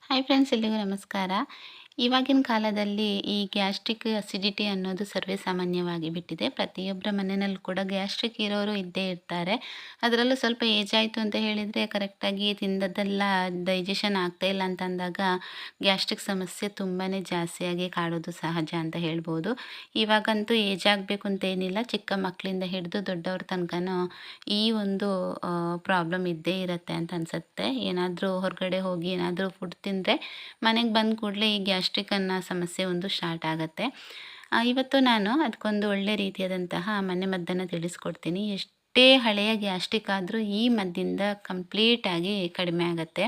Hi friends, ಎಲ್ರಿಗೂ ನಮಸ್ಕಾರ. ಇವಾಗಿನ ಕಾಲದಲ್ಲಿ ಈ ಗ್ಯಾಸ್ಟ್ರಿಕ್ ಅಸಿಡಿಟಿ ಅನ್ನೋದು ಸರ್ವೇ ಸಾಮಾನ್ಯವಾಗಿ ಬಿಟ್ಟಿದೆ. ಪ್ರತಿಯೊಬ್ಬರ ಮನೆಯಲ್ಲೂ ಕೂಡ ಗ್ಯಾಸ್ಟ್ರಿಕ್ ಇರೋರು ಇದ್ದೇ ಇರ್ತಾರೆ. ಅದರಲ್ಲೂ ಸ್ವಲ್ಪ ಏಜ್ ಆಯಿತು ಅಂತ ಹೇಳಿದರೆ ಕರೆಕ್ಟಾಗಿ ತಿಂದದ್ದೆಲ್ಲ ಡೈಜೆಷನ್ ಆಗ್ತಾಯಿಲ್ಲ ಅಂತ ಅಂದಾಗ ಗ್ಯಾಸ್ಟ್ರಿಕ್ ಸಮಸ್ಯೆ ತುಂಬಾ ಜಾಸ್ತಿಯಾಗಿ ಕಾಡೋದು ಸಹಜ ಅಂತ ಹೇಳ್ಬೋದು. ಇವಾಗಂತೂ ಏಜ್ ಆಗಬೇಕು ಅಂತ ಏನಿಲ್ಲ, ಚಿಕ್ಕ ಮಕ್ಕಳಿಂದ ಹಿಡಿದು ದೊಡ್ಡವ್ರ ತನಕನೂ ಈ ಒಂದು ಪ್ರಾಬ್ಲಮ್ ಇದ್ದೇ ಇರುತ್ತೆ ಅಂತ ಅನಿಸುತ್ತೆ. ಏನಾದರೂ ಹೊರಗಡೆ ಹೋಗಿ ಏನಾದರೂ ಫುಡ್ ತಿಂದರೆ ಮನೆಗೆ ಬಂದ ಕೂಡಲೇ ಈ ಗ್ಯಾಸ್ಟ್ರಿಕ್ ಅನ್ನೋ ಸಮಸ್ಯೆ ಒಂದು ಸ್ಟಾರ್ಟ್ ಆಗುತ್ತೆ. ಇವತ್ತು ನಾನು ಅದಕ್ಕೊಂದು ಒಳ್ಳೆ ರೀತಿಯಾದಂತಹ ಮನೆಮದ್ದನ್ನು ತಿಳಿಸ್ಕೊಡ್ತೀನಿ. ಎಷ್ಟೇ ಹಳೆಯ ಗ್ಯಾಸ್ಟ್ರಿಕ್ ಆದರೂ ಈ ಮದ್ದಿಂದ ಕಂಪ್ಲೀಟಾಗಿ ಕಡಿಮೆ ಆಗುತ್ತೆ.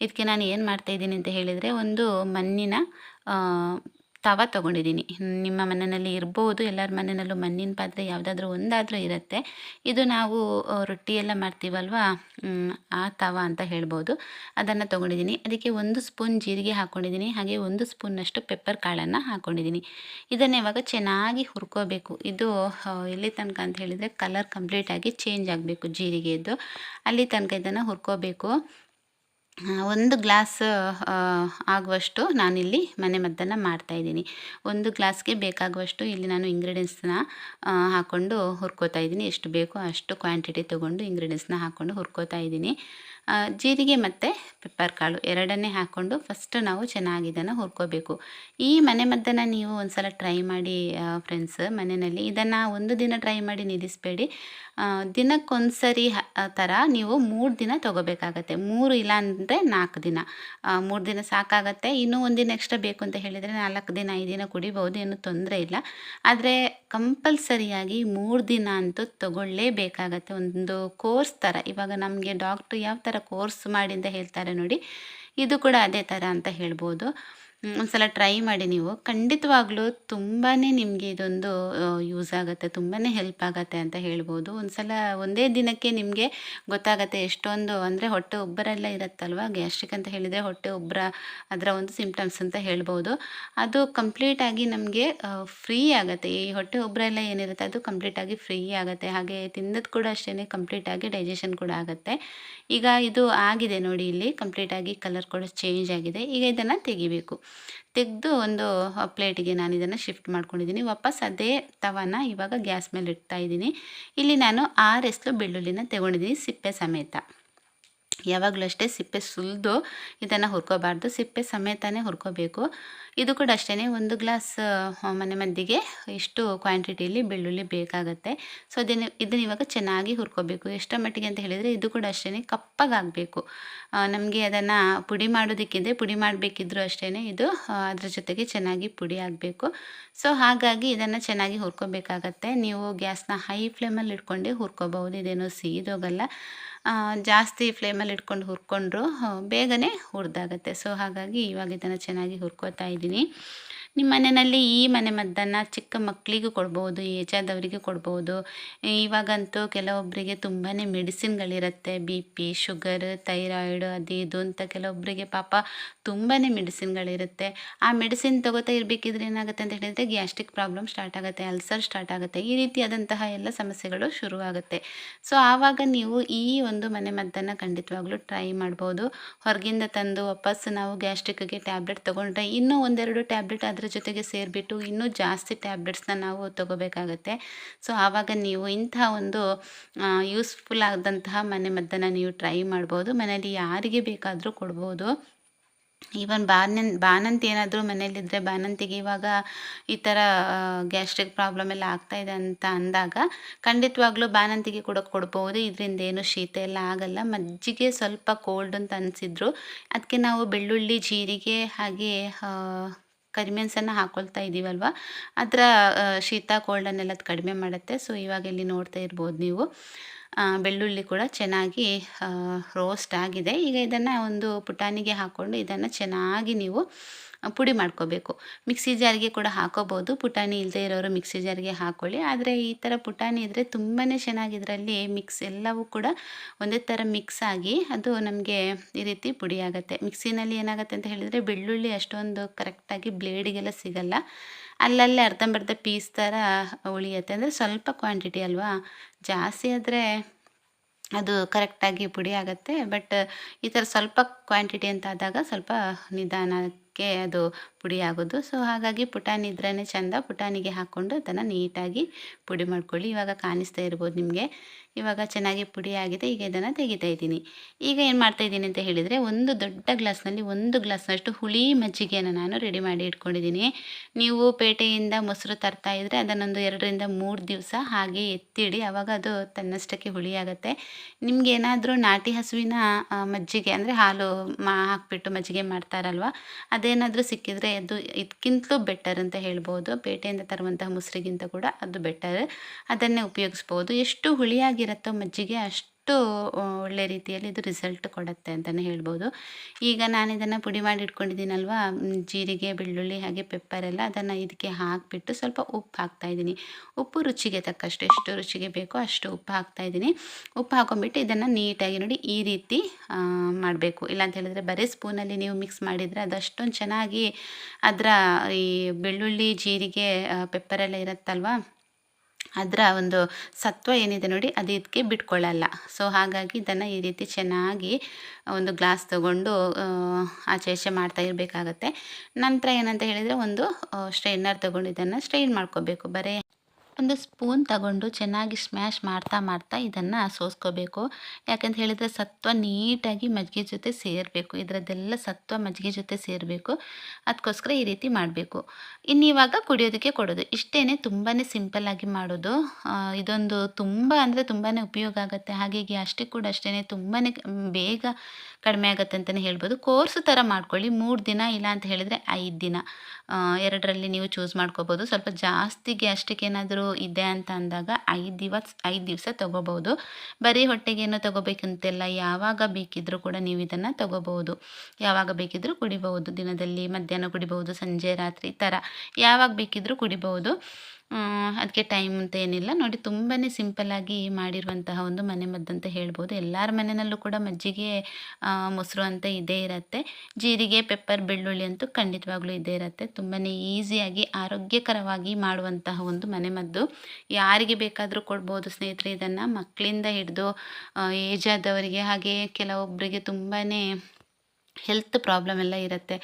ಇದಕ್ಕೆ ನಾನು ಏನು ಮಾಡ್ತಾಯಿದ್ದೀನಿ ಅಂತ ಹೇಳಿದರೆ, ಒಂದು ಮಣ್ಣಿನ ಆ, ತವ ತೊಗೊಂಡಿದ್ದೀನಿ. ನಿಮ್ಮ ಮನೆಯಲ್ಲಿ ಇರ್ಬೋದು, ಎಲ್ಲರ ಮನೆಯಲ್ಲೂ ಮಣ್ಣಿನ ಪಾತ್ರೆ ಯಾವುದಾದ್ರೂ ಒಂದಾದರೂ ಇರುತ್ತೆ. ಇದು ನಾವು ರೊಟ್ಟಿ ಎಲ್ಲ ಮಾಡ್ತೀವಲ್ವಾ, ಆ ತವ ಅಂತ ಹೇಳ್ಬೋದು. ಅದನ್ನು ತೊಗೊಂಡಿದ್ದೀನಿ. ಅದಕ್ಕೆ 1 ಸ್ಪೂನ್ ಜೀರಿಗೆ ಹಾಕ್ಕೊಂಡಿದ್ದೀನಿ. ಹಾಗೆ 1 ಸ್ಪೂನಷ್ಟು ಪೆಪ್ಪರ್ ಕಾಳನ್ನು ಹಾಕ್ಕೊಂಡಿದ್ದೀನಿ. ಇದನ್ನು ಇವಾಗ ಚೆನ್ನಾಗಿ ಹುರ್ಕೋಬೇಕು. ಇದು ಎಲ್ಲಿ ತನಕ ಅಂತ ಹೇಳಿದರೆ ಕಲರ್ ಕಂಪ್ಲೀಟಾಗಿ ಚೇಂಜ್ ಆಗಬೇಕು ಜೀರಿಗೆದು. ಅಲ್ಲಿ ತನಕ ಇದನ್ನು ಹುರ್ಕೋಬೇಕು. 1 ಗ್ಲಾಸ್ ಆಗುವಷ್ಟು ನಾನಿಲ್ಲಿ ಮನೆಮದ್ದನ್ನು ಮಾಡ್ತಾಯಿದ್ದೀನಿ. 1 ಗ್ಲಾಸ್ಗೆ ಬೇಕಾಗುವಷ್ಟು ಇಲ್ಲಿ ನಾನು ಇಂಗ್ರೀಡಿಯೆಂಟ್ಸ್ನ ಹಾಕ್ಕೊಂಡು ಹುರ್ಕೋತಾ ಇದ್ದೀನಿ. ಎಷ್ಟು ಬೇಕೋ ಅಷ್ಟು ಕ್ವಾಂಟಿಟಿ ತೊಗೊಂಡು ಇಂಗ್ರೀಡಿಯೆಂಟ್ಸ್ನ ಹಾಕ್ಕೊಂಡು ಹುರ್ಕೋತಾ ಇದ್ದೀನಿ. ಜೀರಿಗೆ ಮತ್ತು ಪೆಪ್ಪರ್ ಕಾಳು ಎರಡನ್ನೇ ಹಾಕ್ಕೊಂಡು ಫಸ್ಟ್ ನಾವು ಚೆನ್ನಾಗಿ ಇದನ್ನು ಹುರ್ಕೋಬೇಕು. ಈ ಮನೆಮದ್ದನ್ನು ನೀವು ಒಂದು ಸಲ ಟ್ರೈ ಮಾಡಿ ಫ್ರೆಂಡ್ಸ್ ಮನೆಯಲ್ಲಿ. ಇದನ್ನು ಒಂದು ದಿನ ಟ್ರೈ ಮಾಡಿ ನಿಲ್ಲಿಸಬೇಡಿ. ದಿನಕ್ಕೊಂದು ಸರಿ ಥರ ನೀವು 3 ದಿನ ತೊಗೋಬೇಕಾಗತ್ತೆ. 3 ಇಲ್ಲ ಅಂದರೆ 4 ದಿನ. 3 ದಿನ ಸಾಕಾಗತ್ತೆ. ಇನ್ನೂ 1 ದಿನ ಎಕ್ಸ್ಟ್ರಾ ಬೇಕು ಅಂತ ಹೇಳಿದರೆ 4 ದಿನ 5 ದಿನ ಕುಡಿಬೋದು, ಏನೂ ತೊಂದರೆ ಇಲ್ಲ. ಆದರೆ ಕಂಪಲ್ಸರಿಯಾಗಿ 3 ದಿನ ಅಂತೂ ತಗೊಳ್ಳೇಬೇಕಾಗತ್ತೆ. ಒಂದು ಕೋರ್ಸ್ ಥರ. ಇವಾಗ ನಮಗೆ ಡಾಕ್ಟ್ರು ಯಾವ ಥರ ಕೋರ್ಸ್ ಮಾಡಿ ಅಂತ ಹೇಳ್ತಾರೆ ನೋಡಿ, ಇದು ಕೂಡ ಅದೇ ಥರ ಅಂತ ಹೇಳ್ಬೋದು. ಒಂದು ಸಲ ಟ್ರೈ ಮಾಡಿ ನೀವು. ಖಂಡಿತವಾಗ್ಲೂ ತುಂಬಾ ನಿಮಗೆ ಇದೊಂದು ಯೂಸ್ ಆಗುತ್ತೆ, ತುಂಬಾ ಹೆಲ್ಪ್ ಆಗುತ್ತೆ ಅಂತ ಹೇಳ್ಬೋದು. ಒಂದು ಸಲ ಒಂದೇ ದಿನಕ್ಕೆ ನಿಮಗೆ ಗೊತ್ತಾಗುತ್ತೆ ಎಷ್ಟೊಂದು ಅಂದರೆ ಹೊಟ್ಟೆ ಉಬ್ಬರೆಲ್ಲ ಇರುತ್ತಲ್ವ. ಗ್ಯಾಸ್ಟ್ರಿಕ್ ಅಂತ ಹೇಳಿದರೆ ಹೊಟ್ಟೆ ಉಬ್ಬರ ಅದರ ಒಂದು ಸಿಂಪ್ಟಮ್ಸ್ ಅಂತ ಹೇಳ್ಬೋದು. ಅದು ಕಂಪ್ಲೀಟಾಗಿ ನಮಗೆ ಫ್ರೀ ಆಗುತ್ತೆ. ಈ ಹೊಟ್ಟೆ ಉಬ್ಬರ ಎಲ್ಲ ಏನಿರುತ್ತೆ ಅದು ಕಂಪ್ಲೀಟಾಗಿ ಫ್ರೀ ಆಗುತ್ತೆ. ಹಾಗೆ ತಿಂದದ್ದು ಕೂಡ ಅಷ್ಟೇ ಕಂಪ್ಲೀಟಾಗಿ ಡೈಜೆಷನ್ ಕೂಡ ಆಗುತ್ತೆ. ಈಗ ಇದು ಆಗಿದೆ ನೋಡಿ, ಇಲ್ಲಿ ಕಂಪ್ಲೀಟಾಗಿ ಕಲರ್ ಕೂಡ ಚೇಂಜ್ ಆಗಿದೆ. ಈಗ ಇದನ್ನು ತೆಗಿಬೇಕು. ತೆಗೆದು ಒಂದು ಪ್ಲೇಟಿಗೆ ನಾನು ಇದನ್ನು ಶಿಫ್ಟ್ ಮಾಡ್ಕೊಂಡಿದ್ದೀನಿ. ವಾಪಸ್ ಅದೇ ತವನ ಇವಾಗ ಗ್ಯಾಸ್ ಮೇಲೆ ಇಡ್ತಾ ಇದ್ದೀನಿ. ಇಲ್ಲಿ ನಾನು 6 ಎಸ್ಲು ಬೆಳ್ಳುಳ್ಳಿನ ತೊಗೊಂಡಿದ್ದೀನಿ, ಸಿಪ್ಪೆ ಸಮೇತ. ಯಾವಾಗಲೂ ಅಷ್ಟೇ ಸಿಪ್ಪೆ ಸುಲಿದು ಇದನ್ನು ಹುರ್ಕೋಬಾರ್ದು, ಸಿಪ್ಪೆ ಸಮೇತನೇ ಹುರ್ಕೋಬೇಕು. ಇದು ಕೂಡ ಅಷ್ಟೇ 1 ಗ್ಲಾಸ್ ಮನೆಮದ್ದಿಗೆ ಇಷ್ಟು ಕ್ವಾಂಟಿಟಿಯಲ್ಲಿ ಬೆಳ್ಳುಳ್ಳಿ ಬೇಕಾಗುತ್ತೆ. ಸೊ ಇದನ್ನು ಇವಾಗ ಚೆನ್ನಾಗಿ ಹುರ್ಕೋಬೇಕು. ಎಷ್ಟರ ಮಟ್ಟಿಗೆ ಅಂತ ಹೇಳಿದರೆ ಇದು ಕೂಡ ಅಷ್ಟೇ ಕಪ್ಪಗಾಗಬೇಕು. ನಮಗೆ ಅದನ್ನು ಪುಡಿ ಮಾಡೋದಕ್ಕಿದೆ, ಪುಡಿ ಮಾಡಬೇಕಿದ್ರೂ ಅಷ್ಟೇ ಇದು ಅದ್ರ ಜೊತೆಗೆ ಚೆನ್ನಾಗಿ ಪುಡಿ ಆಗಬೇಕು. ಸೊ ಹಾಗಾಗಿ ಇದನ್ನು ಚೆನ್ನಾಗಿ ಹುರ್ಕೋಬೇಕಾಗತ್ತೆ. ನೀವು ಗ್ಯಾಸ್ನ ಹೈ ಫ್ಲೇಮಲ್ಲಿ ಇಟ್ಕೊಂಡೇ ಹುರ್ಕೋಬಹುದು, ಇದೇನೋ ಸೀದೋಗಲ್ಲ. ಜಾಸ್ತಿ ಫ್ಲೇಮಲ್ಲಿ ಇಟ್ಕೊಂಡು ಹುರ್ಕೊಂಡ್ರು ಬೇಗನೆ ಹುರಿದಾಗತ್ತೆ. ಸೊ ಹಾಗಾಗಿ ಇವಾಗ ಇದನ್ನು ಚೆನ್ನಾಗಿ ಹುರ್ಕೋತಾ ಇದ್ದೀನಿ. ನಿಮ್ಮ ಮನೆಯಲ್ಲಿ ಈ ಮನೆಮದ್ದನ್ನು ಚಿಕ್ಕ ಮಕ್ಕಳಿಗೂ ಕೊಡ್ಬೋದು, ಏಜ್ ಆದವರಿಗೆ ಕೊಡ್ಬೋದು. ಇವಾಗಂತೂ ಕೆಲವೊಬ್ಬರಿಗೆ ತುಂಬಾ ಮೆಡಿಸಿನ್ಗಳಿರುತ್ತೆ. BP, ಶುಗರ್, ಥೈರಾಯ್ಡ್ ಅದು ಇದು ಅಂತ ಕೆಲವೊಬ್ಬರಿಗೆ ಪಾಪ ತುಂಬಾ ಮೆಡಿಸಿನ್ಗಳಿರುತ್ತೆ. ಆ ಮೆಡಿಸಿನ್ ತೊಗೋತಾ ಇರಬೇಕಿದ್ರೆ ಏನಾಗುತ್ತೆ ಅಂತ ಹೇಳಿದರೆ ಗ್ಯಾಸ್ಟ್ರಿಕ್ ಪ್ರಾಬ್ಲಮ್ ಸ್ಟಾರ್ಟ್ ಆಗುತ್ತೆ, ಅಲ್ಸರ್ ಸ್ಟಾರ್ಟ್ ಆಗುತ್ತೆ. ಈ ರೀತಿಯಾದಂತಹ ಎಲ್ಲ ಸಮಸ್ಯೆಗಳು ಶುರುವಾಗುತ್ತೆ. ಸೊ ಆವಾಗ ನೀವು ಈ ಒಂದು ಮನೆಮದ್ದನ್ನು ಖಂಡಿತವಾಗ್ಲೂ ಟ್ರೈ ಮಾಡ್ಬೋದು. ಹೊರಗಿಂದ ತಂದು ವಾಪಸ್ ನಾವು ಗ್ಯಾಸ್ಟ್ರಿಕ್ಗೆ ಟ್ಯಾಬ್ಲೆಟ್ ತೊಗೊಂಡ್ರೆ ಇನ್ನೂ 1-2 ಟ್ಯಾಬ್ಲೆಟ್ ಅದರ ಜೊತೆಗೆ ಸೇರಿಬಿಟ್ಟು ಇನ್ನೂ ಜಾಸ್ತಿ ಟ್ಯಾಬ್ಲೆಟ್ಸ್ನ ನಾವು ತೊಗೋಬೇಕಾಗತ್ತೆ. ಸೊ ಆವಾಗ ನೀವು ಇಂತಹ ಒಂದು ಯೂಸ್ಫುಲ್ ಆದಂತಹ ಮನೆಮದ್ದನ್ನು ನೀವು ಟ್ರೈ ಮಾಡ್ಬೋದು. ಮನೆಯಲ್ಲಿ ಯಾರಿಗೆ ಬೇಕಾದರೂ ಕೊಡ್ಬೋದು. ಈವನ್ ಬಾಣಂತಿ ಏನಾದರೂ ಮನೆಯಲ್ಲಿದ್ದರೆ ಬಾಣಂತಿಗೆ ಇವಾಗ ಈ ಥರ ಗ್ಯಾಸ್ಟ್ರಿಕ್ ಪ್ರಾಬ್ಲಮ್ ಎಲ್ಲ ಆಗ್ತಾಯಿದೆ ಅಂತ ಅಂದಾಗ ಖಂಡಿತವಾಗ್ಲೂ ಬಾಣಂತಿಗೆ ಕೂಡ ಕೊಡ್ಬೋದು. ಇದರಿಂದ ಏನು ಶೀತ ಎಲ್ಲ ಆಗಲ್ಲ. ಮಜ್ಜಿಗೆ ಸ್ವಲ್ಪ ಕೋಲ್ಡ್ ಅಂತ ಅನಿಸಿದ್ರು ಅದಕ್ಕೆ ನಾವು ಬೆಳ್ಳುಳ್ಳಿ, ಜೀರಿಗೆ ಹಾಗೆ ಕರಿಮೆಣಸನ್ನು ಹಾಕ್ಕೊಳ್ತಾ ಇದ್ದೀವಲ್ವ, ಅದರ ಶೀತ ಕೋಲ್ಡನ್ನೆಲ್ಲ ಕಡಿಮೆ ಮಾಡುತ್ತೆ. ಸೊ ಇವಾಗ ಇಲ್ಲಿ ನೋಡ್ತಾ ಇರ್ಬೋದು ನೀವು, ಬೆಳ್ಳುಳ್ಳಿ ಕೂಡ ಚೆನ್ನಾಗಿ ರೋಸ್ಟ್ ಆಗಿದೆ. ಈಗ ಇದನ್ನು ಒಂದು ಪುಟಾಣಿಗೆ ಹಾಕ್ಕೊಂಡು ಇದನ್ನು ಚೆನ್ನಾಗಿ ನೀವು ಪುಡಿ ಮಾಡ್ಕೋಬೇಕು. ಮಿಕ್ಸಿ ಜಾರಿಗೆ ಕೂಡ ಹಾಕೋಬೋದು, ಪುಟಾಣಿ ಇಲ್ಲದೆ ಇರೋರು ಮಿಕ್ಸಿ ಜಾರಿಗೆ ಹಾಕ್ಕೊಳ್ಳಿ. ಆದರೆ ಈ ಥರ ಪುಟಾಣಿ ಇದ್ದರೆ ತುಂಬಾ ಚೆನ್ನಾಗಿ ಇದರಲ್ಲಿ ಮಿಕ್ಸ್ ಎಲ್ಲವೂ ಕೂಡ ಒಂದೇ ಥರ ಮಿಕ್ಸ್ ಆಗಿ ಅದು ನಮಗೆ ಈ ರೀತಿ ಪುಡಿ ಆಗುತ್ತೆ. ಮಿಕ್ಸಿನಲ್ಲಿ ಏನಾಗುತ್ತೆ ಅಂತ ಹೇಳಿದರೆ ಬೆಳ್ಳುಳ್ಳಿ ಅಷ್ಟೊಂದು ಕರೆಕ್ಟಾಗಿ ಬ್ಲೇಡಿಗೆಲ್ಲ ಸಿಗಲ್ಲ, ಅಲ್ಲಲ್ಲೇ ಅರ್ಧಂಬರ್ಧ ಪೀಸ್ ಥರ ಉಳಿಯುತ್ತೆ. ಅಂದರೆ ಸ್ವಲ್ಪ ಕ್ವಾಂಟಿಟಿ ಅಲ್ವಾ, ಜಾಸ್ತಿ ಆದರೆ ಅದು ಕರೆಕ್ಟಾಗಿ ಪುಡಿ ಆಗುತ್ತೆ. ಬಟ್ ಈ ಥರ ಸ್ವಲ್ಪ ಕ್ವಾಂಟಿಟಿ ಅಂತ ಆದಾಗ ಸ್ವಲ್ಪ ನಿಧಾನಕ್ಕೆ ಅದು ಪುಡಿ ಆಗೋದು. ಸೊ ಹಾಗಾಗಿ ಪುಟಾಣಿ ಇದ್ರೇ ಚೆಂದ. ಪುಟಾಣಿಗೆ ಹಾಕ್ಕೊಂಡು ಅದನ್ನು ನೀಟಾಗಿ ಪುಡಿ ಮಾಡ್ಕೊಳ್ಳಿ. ಇವಾಗ ಕಾಣಿಸ್ತಾ ಇರ್ಬೋದು ನಿಮಗೆ. ಇವಾಗ ಚೆನ್ನಾಗಿ ಪುಡಿ ಆಗಿದೆ. ಈಗ ಇದನ್ನು ತೆಗಿತಾ ಇದ್ದೀನಿ. ಈಗ ಏನು ಮಾಡ್ತಾ ಇದ್ದೀನಿ ಅಂತ ಹೇಳಿದರೆ, ಒಂದು ದೊಡ್ಡ ಗ್ಲಾಸ್ನಲ್ಲಿ 1 ಗ್ಲಾಸ್ನಷ್ಟು ಹುಳಿ ಮಜ್ಜಿಗೆಯನ್ನು ನಾನು ರೆಡಿ ಮಾಡಿ ಇಟ್ಕೊಂಡಿದ್ದೀನಿ. ನೀವು ಪೇಟೆಯಿಂದ ಮೊಸರು ತರ್ತಾ ಇದ್ದರೆ ಅದನ್ನೊಂದು 2ರಿಂದ 3 ದಿವಸ ಹಾಗೆ ಎತ್ತಿಡಿ. ಆವಾಗ ಅದು ತನ್ನಷ್ಟಕ್ಕೆ ಹುಳಿ ಆಗುತ್ತೆ. ನಿಮಗೇನಾದರೂ ನಾಟಿ ಹಸುವಿನ ಮಜ್ಜಿಗೆ ಅಂದರೆ ಹಾಲು ಹಾಕಿಬಿಟ್ಟು ಮಜ್ಜಿಗೆ ಮಾಡ್ತಾರಲ್ವ, ಅದೇನಾದರೂ ಸಿಕ್ಕಿದರೆ ಅದು ಇದಕ್ಕಿಂತಲೂ ಬೆಟರ್ ಅಂತ ಹೇಳ್ಬೋದು. ಪೇಟೆಯಿಂದ ತರುವಂತಹ ಮೊಸರಿಗಿಂತ ಕೂಡ ಅದು ಬೆಟರ್. ಅದನ್ನೇ ಉಪಯೋಗಿಸ್ಬೋದು. ಎಷ್ಟು ಹುಳಿಯಾಗಿರುತ್ತೋ ಮಜ್ಜಿಗೆ ಅಷ್ಟು ಒಳ್ಳೆ ರೀತಿಯಲ್ಲಿ ಇದು ರಿಸಲ್ಟ್ ಕೊಡುತ್ತೆ ಅಂತಲೇ ಹೇಳ್ಬೋದು. ಈಗ ನಾನು ಇದನ್ನು ಪುಡಿ ಮಾಡಿ ಇಟ್ಕೊಂಡಿದ್ದೀನಲ್ವ, ಜೀರಿಗೆ, ಬೆಳ್ಳುಳ್ಳಿ ಹಾಗೆ ಪೆಪ್ಪರ್ ಎಲ್ಲ, ಅದನ್ನು ಇದಕ್ಕೆ ಹಾಕಿಬಿಟ್ಟು ಸ್ವಲ್ಪ ಉಪ್ಪು ಹಾಕ್ತಾಯಿದ್ದೀನಿ. ಉಪ್ಪು ರುಚಿಗೆ ತಕ್ಕಷ್ಟು, ಎಷ್ಟು ರುಚಿಗೆ ಬೇಕೋ ಅಷ್ಟು ಉಪ್ಪು ಹಾಕ್ತಾಯಿದ್ದೀನಿ. ಉಪ್ಪು ಹಾಕೊಂಡ್ಬಿಟ್ಟು ಇದನ್ನು ನೀಟಾಗಿ ನೋಡಿ ಈ ರೀತಿ ಮಾಡಬೇಕು. ಇಲ್ಲಾಂತ ಹೇಳಿದ್ರೆ ಬರೀ ಸ್ಪೂನಲ್ಲಿ ನೀವು ಮಿಕ್ಸ್ ಮಾಡಿದರೆ ಅದು ಅಷ್ಟೊಂದು ಚೆನ್ನಾಗಿ ಅದರ ಈ ಬೆಳ್ಳುಳ್ಳಿ, ಜೀರಿಗೆ, ಪೆಪ್ಪರೆಲ್ಲ ಇರುತ್ತಲ್ವ, ಅದರ ಒಂದು ಸತ್ವ ಏನಿದೆ ನೋಡಿ ಅದು ಇದಕ್ಕೆ ಬಿಟ್ಕೊಳ್ಳಲ್ಲ. ಸೊ ಹಾಗಾಗಿ ಇದನ್ನು ಈ ರೀತಿ ಚೆನ್ನಾಗಿ ಒಂದು ಗ್ಲಾಸ್ ತಗೊಂಡು ಆಚೆ ಈಚೆ ಮಾಡ್ತಾ ಇರಬೇಕಾಗತ್ತೆ. ನಂತರ ಏನಂತ ಹೇಳಿದರೆ ಒಂದು ಸ್ಟ್ರೈನರ್ ತಗೊಂಡು ಇದನ್ನು ಸ್ಟ್ರೈನ್ ಮಾಡ್ಕೋಬೇಕು. ಬರೀ ಒಂದು ಸ್ಪೂನ್ ತಗೊಂಡು ಚೆನ್ನಾಗಿ ಸ್ಮ್ಯಾಶ್ ಮಾಡ್ತಾ ಮಾಡ್ತಾ ಇದನ್ನು ಸೋಸ್ಕೋಬೇಕು. ಯಾಕಂತ ಹೇಳಿದರೆ ಸತ್ವ ನೀಟಾಗಿ ಮಜ್ಜಿಗೆ ಜೊತೆ ಸೇರಬೇಕು. ಇದರದ್ದೆಲ್ಲ ಸತ್ವ ಮಜ್ಜಿಗೆ ಜೊತೆ ಸೇರಬೇಕು. ಅದಕ್ಕೋಸ್ಕರ ಈ ರೀತಿ ಮಾಡಬೇಕು. ಇನ್ನಿವಾಗ ಕುಡಿಯೋದಕ್ಕೆ ಕೊಡೋದು. ಇಷ್ಟೇ, ತುಂಬಾ ಸಿಂಪಲ್ಲಾಗಿ ಮಾಡೋದು. ಇದೊಂದು ತುಂಬ ಅಂದರೆ ತುಂಬಾ ಉಪಯೋಗ ಆಗುತ್ತೆ. ಹಾಗೆ ಗ್ಯಾಸ್ಟ್ರಿಕ್ ಕೂಡ ಅಷ್ಟೇ ತುಂಬಾ ಬೇಗ ಕಡಿಮೆ ಆಗುತ್ತೆ ಅಂತಲೇ ಹೇಳ್ಬೋದು. ಕೋರ್ಸು ಥರ ಮಾಡ್ಕೊಳ್ಳಿ. 3 ದಿನ ಇಲ್ಲ ಅಂತ ಹೇಳಿದರೆ 5 ದಿನ, ಎರಡರಲ್ಲಿ ನೀವು ಚೂಸ್ ಮಾಡ್ಕೋಬೋದು. ಸ್ವಲ್ಪ ಜಾಸ್ತಿ ಗ್ಯಾಸ್ಟ್ರಿಕ್ ಏನಾದರೂ ಇದೆ ಅಂತ ಅಂದಾಗ 5 ದಿವಸ ತೊಗೋಬೋದು. ಬರೀ ಹೊಟ್ಟೆಗೇನು ತೊಗೋಬೇಕಂತೆಲ್ಲ, ಯಾವಾಗ ಬೇಕಿದ್ದರೂ ಕೂಡ ನೀವು ಇದನ್ನು ತೊಗೋಬೋದು. ಯಾವಾಗ ಬೇಕಿದ್ದರೂ ಕುಡಿಬಹುದು. ದಿನದಲ್ಲಿ ಮಧ್ಯಾಹ್ನ ಕುಡಿಬಹುದು, ಸಂಜೆ, ರಾತ್ರಿ ಈ ಥರ ಯಾವಾಗ ಬೇಕಿದ್ದರೂ ಕುಡಿಬಹುದು. ಅದಕ್ಕೆ ಟೈಮ್ ಅಂತ ಏನಿಲ್ಲ. ನೋಡಿ ತುಂಬಾ ಸಿಂಪಲ್ಲಾಗಿ ಮಾಡಿರುವಂತಹ ಒಂದು ಮನೆಮದ್ದು ಅಂತ ಹೇಳ್ಬೋದು. ಎಲ್ಲರ ಮನೆಯಲ್ಲೂ ಕೂಡ ಮಜ್ಜಿಗೆ, ಮೊಸರು ಅಂತ ಇದ್ದೇ ಇರುತ್ತೆ. ಜೀರಿಗೆ, ಪೆಪ್ಪರ್, ಬೆಳ್ಳುಳ್ಳಿ ಅಂತೂ ಖಂಡಿತವಾಗ್ಲೂ ಇದ್ದೇ ಇರುತ್ತೆ. ತುಂಬಾ ಈಸಿಯಾಗಿ ಆರೋಗ್ಯಕರವಾಗಿ ಮಾಡುವಂತಹ ಒಂದು ಮನೆಮದ್ದು. ಯಾರಿಗೆ ಬೇಕಾದರೂ ಕೊಡ್ಬೋದು ಸ್ನೇಹಿತರೆ. ಇದನ್ನು ಮಕ್ಕಳಿಂದ ಹಿಡಿದು ಏಜ್ ಆದವರಿಗೆ, ಹಾಗೆ ಕೆಲವೊಬ್ಬರಿಗೆ ತುಂಬಾ ಹೆಲ್ತ್ ಪ್ರಾಬ್ಲಮ್ ಎಲ್ಲ ಇರುತ್ತೆ,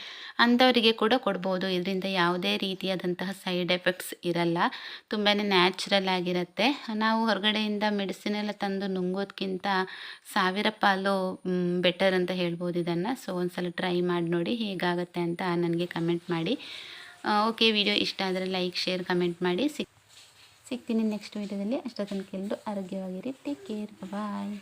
ಅಂಥವರಿಗೆ ಕೂಡ ಕೊಡ್ಬೋದು. ಇದರಿಂದ ಯಾವುದೇ ರೀತಿಯಾದಂತಹ ಸೈಡ್ ಎಫೆಕ್ಟ್ಸ್ ಇರಲ್ಲ. ತುಂಬಾ ನ್ಯಾಚುರಲ್ ಆಗಿರುತ್ತೆ. ನಾವು ಹೊರಗಡೆಯಿಂದ ಮೆಡಿಸಿನ್ ಎಲ್ಲ ತಂದು ನುಂಗೋದಕ್ಕಿಂತ 1000 ಪಾಲು ಬೆಟರ್ ಅಂತ ಹೇಳ್ಬೋದು ಇದನ್ನು. ಸೊ ಒಂದ್ಸಲ ಟ್ರೈ ಮಾಡಿ ನೋಡಿ ಹೇಗಾಗುತ್ತೆ ಅಂತ ನನಗೆ ಕಮೆಂಟ್ ಮಾಡಿ. ಓಕೆ, ವಿಡಿಯೋ ಇಷ್ಟ ಆದರೆ ಲೈಕ್, ಶೇರ್, ಕಮೆಂಟ್ ಮಾಡಿ. ಸಿಗ್ತೀನಿ ನೆಕ್ಸ್ಟ್ ವಿಡಿಯೋದಲ್ಲಿ. ಅಷ್ಟೊತ್ತನಕ ಎಲ್ಲರೂ ಆರೋಗ್ಯವಾಗಿರಿ. ಟೇಕ್ ಕೇರ್, ಬಾಯ್.